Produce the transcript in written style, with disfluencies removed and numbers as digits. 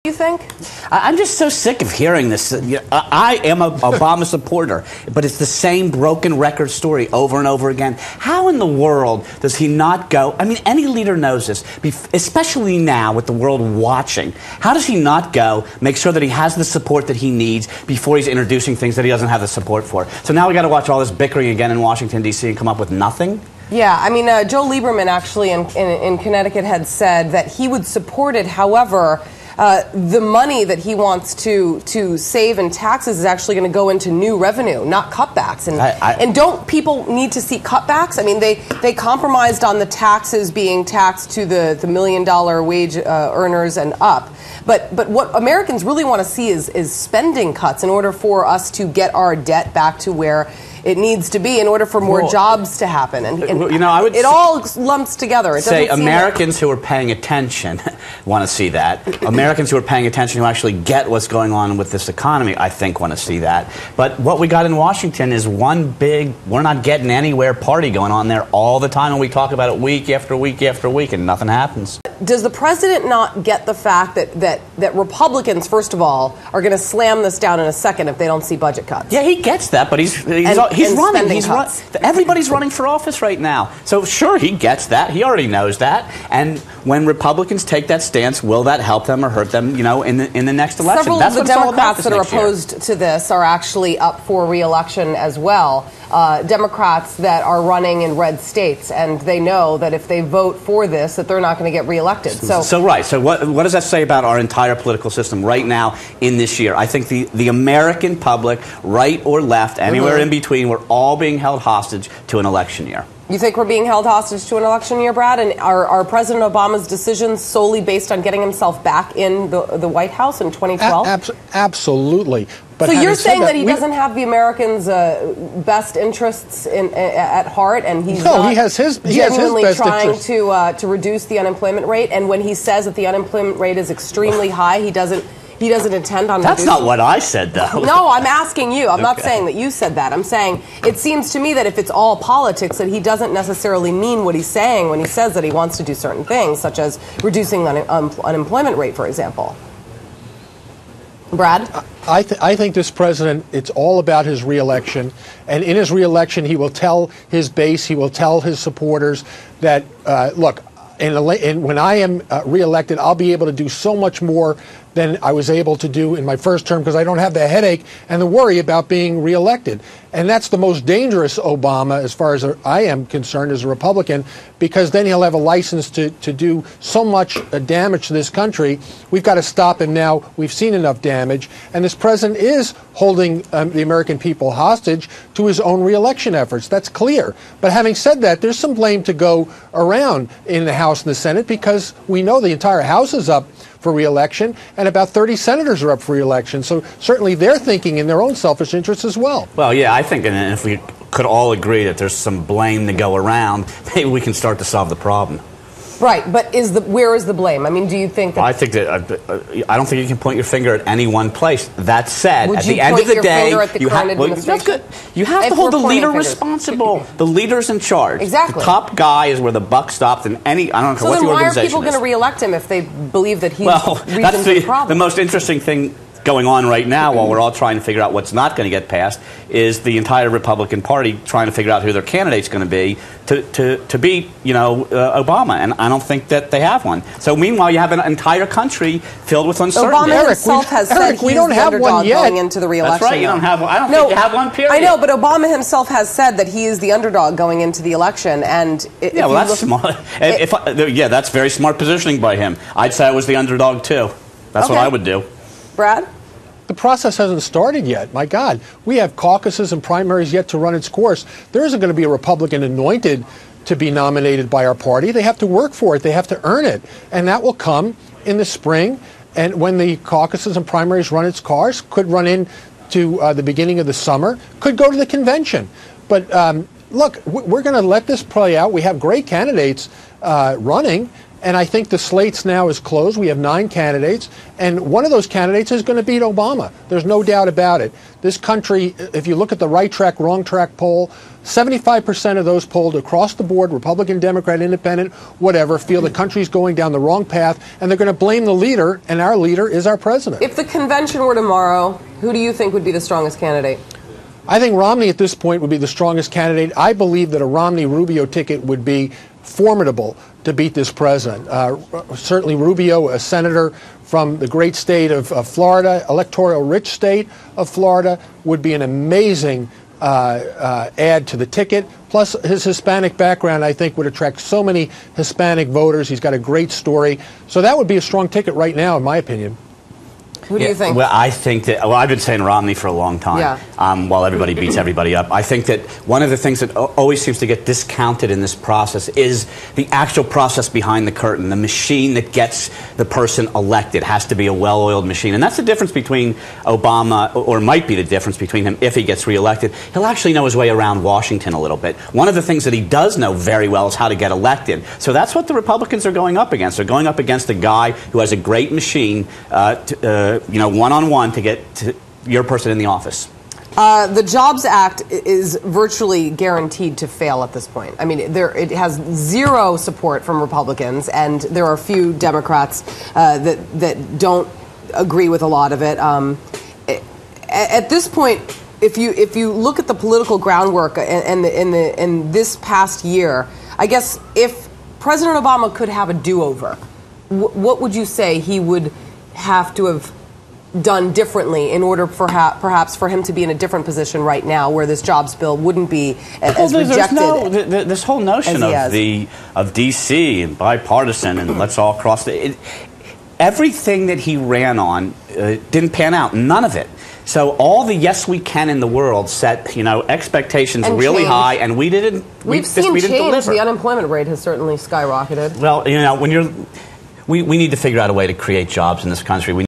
you think? I'm just so sick of hearing this. I am a Obama supporter, but it's the same broken record story over and over again. How in the world does he not go? I mean, any leader knows this, especially now with the world watching. How does he not go, make sure that he has the support that he needs before he's introducing things that he doesn't have the support for? So now we got to watch all this bickering again in Washington, D.C. and come up with nothing? Yeah, I mean, Joe Lieberman actually in Connecticut had said that he would support it. However, the money that he wants to save in taxes is actually going to go into new revenue, not cutbacks. And don't people need to see cutbacks? I mean, they compromised on the taxes being taxed to the $1 million wage earners and up. But what Americans really want to see is spending cuts in order for us to get our debt back to where it needs to be in order for more jobs to happen. And you know, it all lumps together. It say Americans who are paying attention want to see that. Americans who are paying attention, who actually get what's going on with this economy, I think want to see that. But what we got in Washington is one big, we're not getting anywhere party going on there all the time, and we talk about it week after week after week, and nothing happens. Does the president not get the fact that Republicans, first of all, are going to slam this down in a second if they don't see budget cuts? Yeah, he gets that, but he's running. Everybody's running for office right now. So sure, he gets that. He already knows that. And when Republicans take that stance, will that help them or hurt them, you know, in the next election? Several of the Democrats that are opposed to this are actually up for re-election as well. Democrats that are running in red states, and they know that if they vote for this, that they're not going to get reelected. So right. So what does that say about our entire political system right now in this year? I think the American public, right or left, anywhere in between, we're all being held hostage to an election year. You think we're being held hostage to an election year, Brad? And are President Obama's decisions solely based on getting himself back in the White House in 2012? Absolutely. But so you're saying that he doesn't have the Americans' best interests at heart, and he's he has his genuinely trying to reduce the unemployment rate. And when he says that the unemployment rate is extremely high, he doesn't intend on That's not what I said, though. No, I'm asking you. I'm not saying that you said that. I'm saying it seems to me that if it's all politics, that he doesn't necessarily mean what he's saying when he says that he wants to do certain things, such as reducing the unemployment rate, for example. Brad? I think this president, it's all about his reelection. And in his reelection, he will tell his base, he will tell his supporters that, look, when I am reelected, I'll be able to do so much more than I was able to do in my first term because I don't have the headache and the worry about being reelected. And that's the most dangerous Obama, as far as I am concerned, as a Republican, because then he'll have a license to do so much damage to this country. We've got to stop him now. We've seen enough damage. And this president is holding the American people hostage to his own reelection efforts. That's clear. But having said that, there's some blame to go around in the House and the Senate because we know the entire House is up for re-election, and about 30 senators are up for re-election. So certainly they're thinking in their own selfish interests as well. Well, yeah, I think, and if we could all agree that there's some blame to go around, maybe we can start to solve the problem. Right, but where is the blame? I mean, do you think that... I think that I don't think you can point your finger at any one place. That said, at the end of the day, you have to hold the leader responsible. The leader's in charge. Exactly. The top guy is where the buck stops, and I don't care what the organization is. So then why are people going to re-elect him if they believe that he's that's the most interesting thing going on right now while we're all trying to figure out what's not going to get passed is the entire Republican Party trying to figure out who their candidate's going to be to beat, Obama. And I don't think that they have one. So meanwhile, you have an entire country filled with uncertainty. Obama himself has said he's the underdog going into the re-election. That's right. You don't have one. I don't think you have one, period. I know, but Obama himself has said that he is the underdog going into the election. And that's smart. That's very smart positioning by him. I'd say I was the underdog, too. That's what I would do. Brad? The process hasn't started yet. My God, we have caucuses and primaries yet to run its course. There isn't going to be a Republican anointed to be nominated by our party. They have to work for it. They have to earn it. And that will come in the spring. And when the caucuses and primaries run its course, could run into the beginning of the summer, could go to the convention. But look, we're going to let this play out. We have great candidates running. And I think the slates now is closed. We have 9 candidates, and one of those candidates is going to beat Obama. There's no doubt about it. This country, if you look at the right track, wrong track poll, 75% of those polled across the board, Republican, Democrat, Independent, whatever, feel the country's going down the wrong path, and they're going to blame the leader, and our leader is our president. If the convention were tomorrow, who do you think would be the strongest candidate? I think Romney at this point would be the strongest candidate. I believe that a Romney-Rubio ticket would be formidable to beat this president. Certainly Rubio, a senator from the great state of Florida, electoral-rich state of Florida, would be an amazing add to the ticket. Plus, his Hispanic background, I think, would attract so many Hispanic voters. He's got a great story. So that would be a strong ticket right now, in my opinion. Who do you think? Well, I think that, I've been saying Romney for a long time, while everybody beats everybody up. I think that one of the things that always seems to get discounted in this process is the actual process behind the curtain. The machine that gets the person elected has to be a well-oiled machine. And that's the difference between Obama, or might be the difference between him if he gets reelected. He'll actually know his way around Washington a little bit. One of the things that he does know very well is how to get elected. So that's what the Republicans are going up against. They're going up against a guy who has a great machine one-on-one to get to your person in the office. The Jobs Act is virtually guaranteed to fail at this point. I mean, it has zero support from Republicans, and there are a few Democrats that don't agree with a lot of it. At this point, if you look at the political groundwork in this past year, I guess if President Obama could have a do-over, what would you say he would have to have done differently in order perhaps for him to be in a different position right now, where this jobs bill wouldn't be as rejected? This whole notion of D.C. and bipartisan and let's all cross everything that he ran on didn't pan out. None of it. So all the yes we can in the world set expectations and really high, and we didn't. We've seen change. The unemployment rate has certainly skyrocketed. Well, when we need to figure out a way to create jobs in this country.